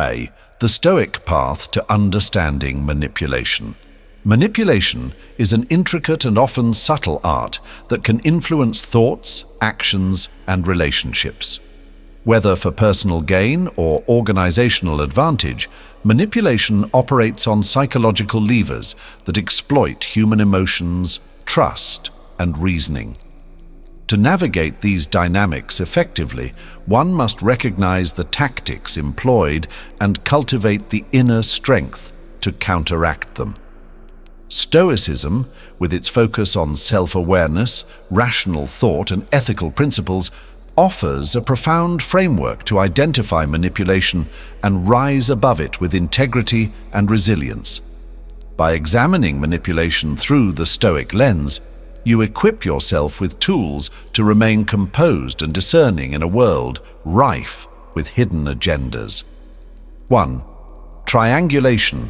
A. The Stoic path to understanding manipulation. Manipulation is an intricate and often subtle art that can influence thoughts, actions, and relationships. Whether for personal gain or organizational advantage, manipulation operates on psychological levers that exploit human emotions, trust, and reasoning. To navigate these dynamics effectively, one must recognize the tactics employed and cultivate the inner strength to counteract them. Stoicism, with its focus on self-awareness, rational thought, and ethical principles, offers a profound framework to identify manipulation and rise above it with integrity and resilience. By examining manipulation through the Stoic lens, you equip yourself with tools to remain composed and discerning in a world rife with hidden agendas. 1. Triangulation.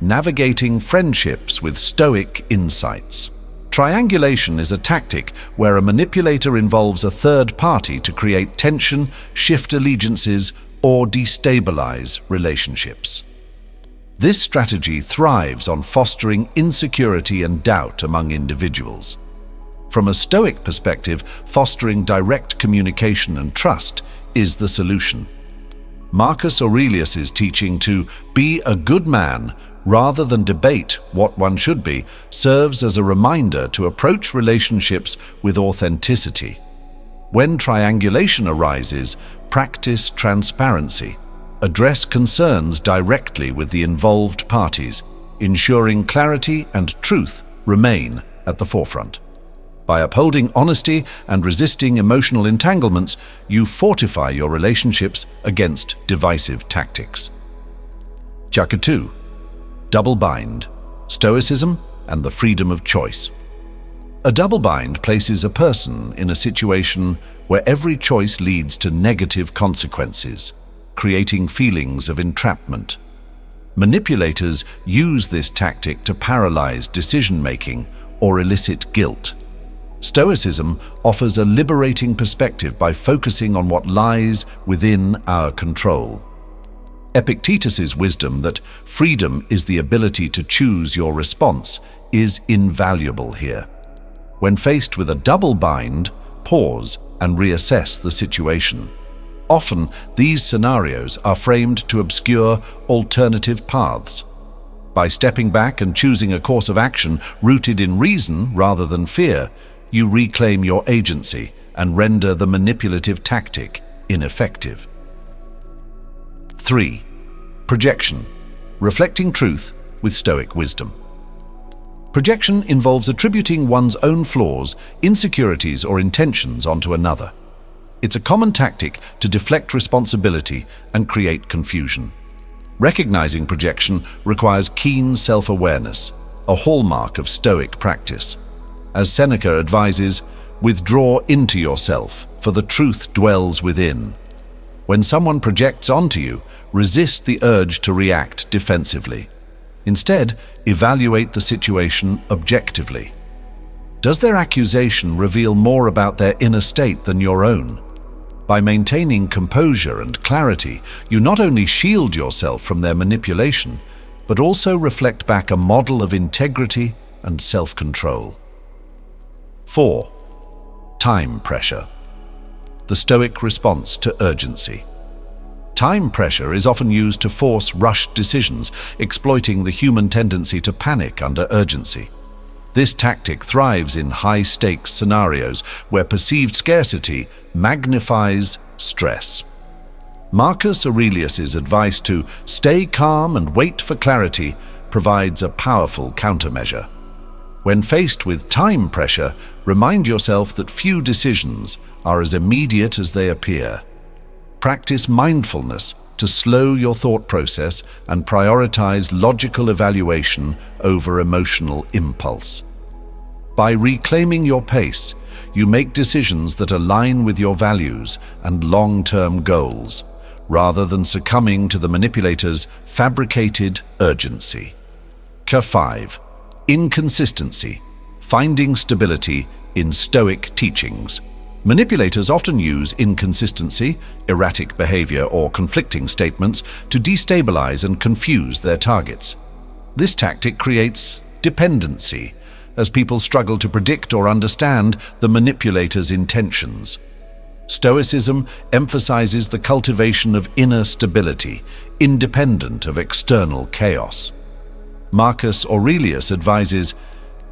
Navigating friendships with Stoic insights. Triangulation is a tactic where a manipulator involves a third party to create tension, shift allegiances, or destabilize relationships. This strategy thrives on fostering insecurity and doubt among individuals. From a Stoic perspective, fostering direct communication and trust is the solution. Marcus Aurelius's teaching to be a good man rather than debate what one should be serves as a reminder to approach relationships with authenticity. When triangulation arises, practice transparency. Address concerns directly with the involved parties, ensuring clarity and truth remain at the forefront. By upholding honesty and resisting emotional entanglements, you fortify your relationships against divisive tactics. Chapter 2. Double bind, Stoicism and the freedom of choice. A double bind places a person in a situation where every choice leads to negative consequences, creating feelings of entrapment. Manipulators use this tactic to paralyze decision-making or elicit guilt. Stoicism offers a liberating perspective by focusing on what lies within our control. Epictetus's wisdom that freedom is the ability to choose your response is invaluable here. When faced with a double bind, pause and reassess the situation. Often, these scenarios are framed to obscure alternative paths. By stepping back and choosing a course of action rooted in reason rather than fear, you reclaim your agency and render the manipulative tactic ineffective. 3. Projection. Reflecting truth with Stoic wisdom. Projection involves attributing one's own flaws, insecurities, or intentions onto another. It's a common tactic to deflect responsibility and create confusion. Recognizing projection requires keen self-awareness, a hallmark of Stoic practice. As Seneca advises, withdraw into yourself, for the truth dwells within. When someone projects onto you, resist the urge to react defensively. Instead, evaluate the situation objectively. Does their accusation reveal more about their inner state than your own? By maintaining composure and clarity, you not only shield yourself from their manipulation, but also reflect back a model of integrity and self-control. 4. Time pressure. The Stoic response to urgency. Time pressure is often used to force rushed decisions, exploiting the human tendency to panic under urgency. This tactic thrives in high-stakes scenarios where perceived scarcity magnifies stress. Marcus Aurelius's advice to stay calm and wait for clarity provides a powerful countermeasure. When faced with time pressure, remind yourself that few decisions are as immediate as they appear. Practice mindfulness to slow your thought process and prioritize logical evaluation over emotional impulse. By reclaiming your pace, you make decisions that align with your values and long-term goals, rather than succumbing to the manipulator's fabricated urgency. 5. Inconsistency. Finding stability in Stoic teachings. Manipulators often use inconsistency, erratic behavior, or conflicting statements to destabilize and confuse their targets. This tactic creates dependency, as people struggle to predict or understand the manipulator's intentions. Stoicism emphasizes the cultivation of inner stability, independent of external chaos. Marcus Aurelius advises,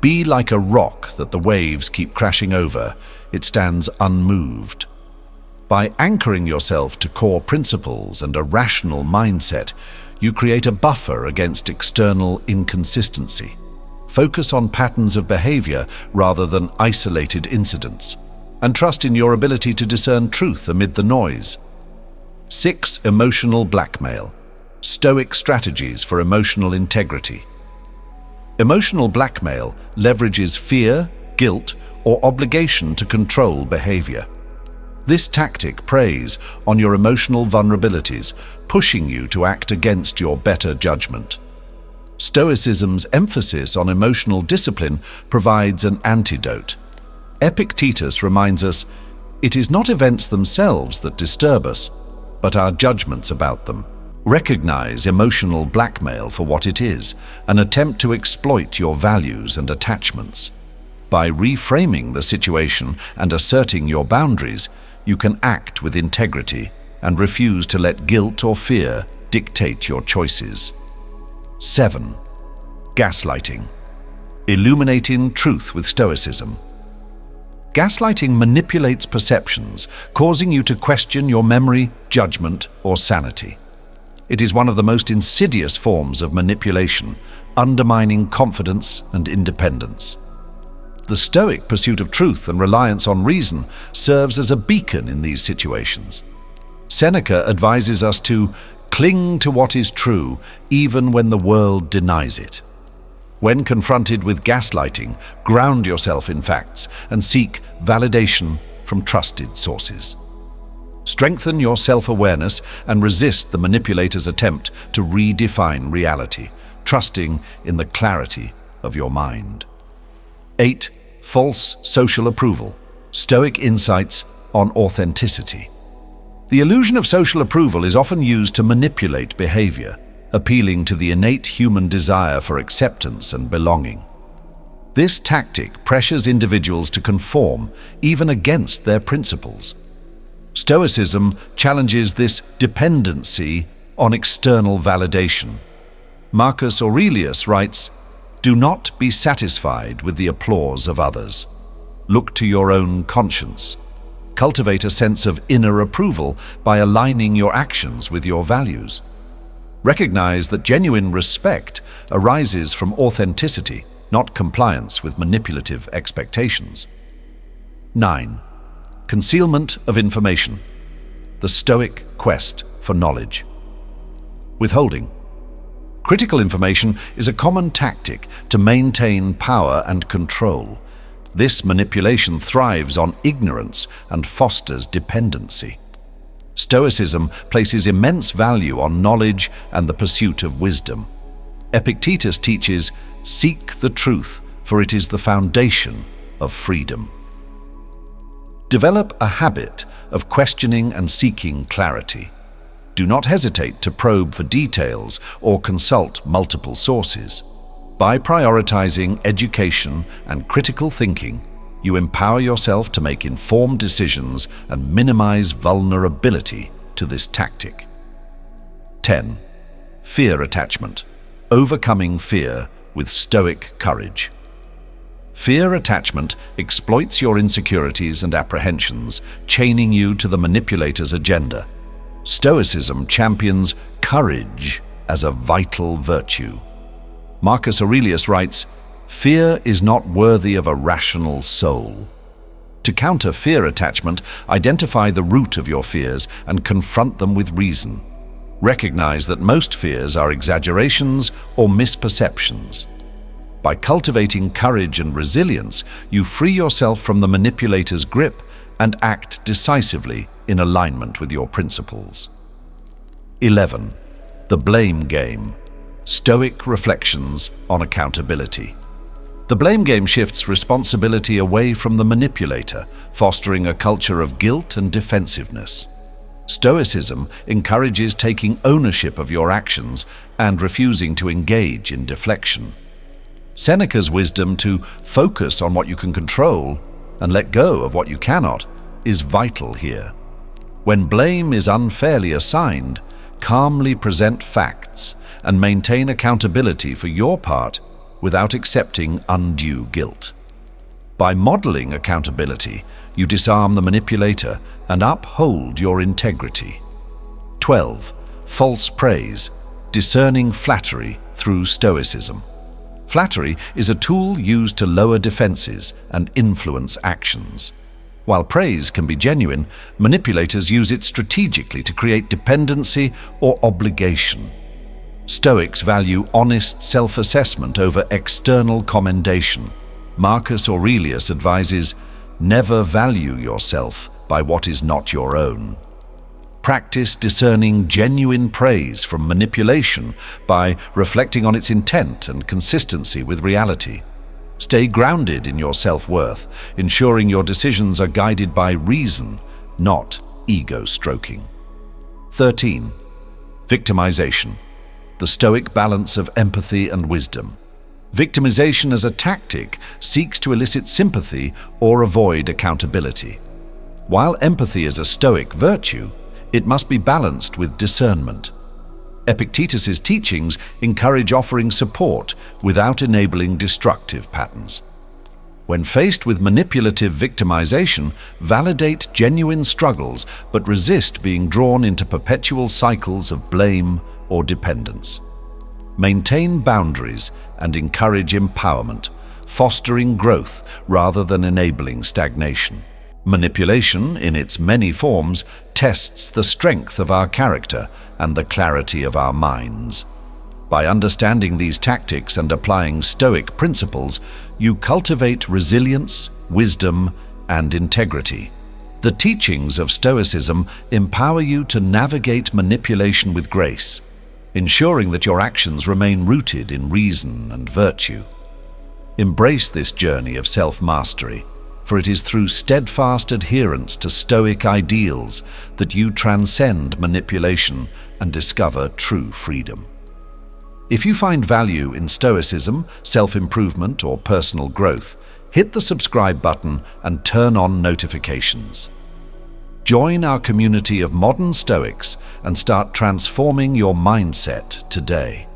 "Be like a rock that the waves keep crashing over. It stands unmoved." By anchoring yourself to core principles and a rational mindset, you create a buffer against external inconsistency. Focus on patterns of behavior rather than isolated incidents, and trust in your ability to discern truth amid the noise. 6. Emotional blackmail. Stoic strategies for emotional integrity. Emotional blackmail leverages fear, guilt, or obligation to control behavior. This tactic preys on your emotional vulnerabilities, pushing you to act against your better judgment. Stoicism's emphasis on emotional discipline provides an antidote. Epictetus reminds us, "It is not events themselves that disturb us, but our judgments about them." Recognize emotional blackmail for what it is, an attempt to exploit your values and attachments. By reframing the situation and asserting your boundaries, you can act with integrity and refuse to let guilt or fear dictate your choices. 7. Gaslighting. Illuminating truth with Stoicism. Gaslighting manipulates perceptions, causing you to question your memory, judgment, or sanity. It is one of the most insidious forms of manipulation, undermining confidence and independence. The Stoic pursuit of truth and reliance on reason serves as a beacon in these situations. Seneca advises us to cling to what is true, even when the world denies it. When confronted with gaslighting, ground yourself in facts and seek validation from trusted sources. Strengthen your self-awareness and resist the manipulator's attempt to redefine reality, trusting in the clarity of your mind. 8. False social approval. Stoic insights on authenticity. The illusion of social approval is often used to manipulate behavior, appealing to the innate human desire for acceptance and belonging. This tactic pressures individuals to conform, even against their principles. Stoicism challenges this dependency on external validation. Marcus Aurelius writes, "Do not be satisfied with the applause of others. Look to your own conscience. Cultivate a sense of inner approval by aligning your actions with your values. Recognize that genuine respect arises from authenticity, not compliance with manipulative expectations." 9. Concealment of information. The Stoic quest for knowledge. Withholding. Critical information is a common tactic to maintain power and control. This manipulation thrives on ignorance and fosters dependency. Stoicism places immense value on knowledge and the pursuit of wisdom. Epictetus teaches, "Seek the truth, for it is the foundation of freedom." Develop a habit of questioning and seeking clarity. Do not hesitate to probe for details or consult multiple sources. By prioritizing education and critical thinking, you empower yourself to make informed decisions and minimize vulnerability to this tactic. 10. Fear attachment. Overcoming fear with Stoic courage. Fear attachment exploits your insecurities and apprehensions, chaining you to the manipulator's agenda. Stoicism champions courage as a vital virtue. Marcus Aurelius writes, "Fear is not worthy of a rational soul." To counter fear attachment, identify the root of your fears and confront them with reason. Recognize that most fears are exaggerations or misperceptions. By cultivating courage and resilience, you free yourself from the manipulator's grip and act decisively in alignment with your principles. 11. The blame game. Stoic reflections on accountability. The blame game shifts responsibility away from the manipulator, fostering a culture of guilt and defensiveness. Stoicism encourages taking ownership of your actions and refusing to engage in deflection. Seneca's wisdom to focus on what you can control and let go of what you cannot is vital here. When blame is unfairly assigned, calmly present facts and maintain accountability for your part without accepting undue guilt. By modeling accountability, you disarm the manipulator and uphold your integrity. 12. False praise, discerning flattery through Stoicism. Flattery is a tool used to lower defenses and influence actions. While praise can be genuine, manipulators use it strategically to create dependency or obligation. Stoics value honest self-assessment over external commendation. Marcus Aurelius advises, "Never value yourself by what is not your own." Practice discerning genuine praise from manipulation by reflecting on its intent and consistency with reality. Stay grounded in your self-worth, ensuring your decisions are guided by reason, not ego-stroking. 13. Victimization, the Stoic balance of empathy and wisdom. Victimization as a tactic seeks to elicit sympathy or avoid accountability. While empathy is a Stoic virtue, it must be balanced with discernment. Epictetus's teachings encourage offering support without enabling destructive patterns. When faced with manipulative victimization, validate genuine struggles but resist being drawn into perpetual cycles of blame or dependence. Maintain boundaries and encourage empowerment, fostering growth rather than enabling stagnation. Manipulation, in its many forms, tests the strength of our character and the clarity of our minds. By understanding these tactics and applying Stoic principles, you cultivate resilience, wisdom, and integrity. The teachings of Stoicism empower you to navigate manipulation with grace, ensuring that your actions remain rooted in reason and virtue. Embrace this journey of self-mastery, for it is through steadfast adherence to Stoic ideals that you transcend manipulation and discover true freedom. If you find value in Stoicism, self-improvement, or personal growth, hit the subscribe button and turn on notifications. Join our community of modern Stoics and start transforming your mindset today.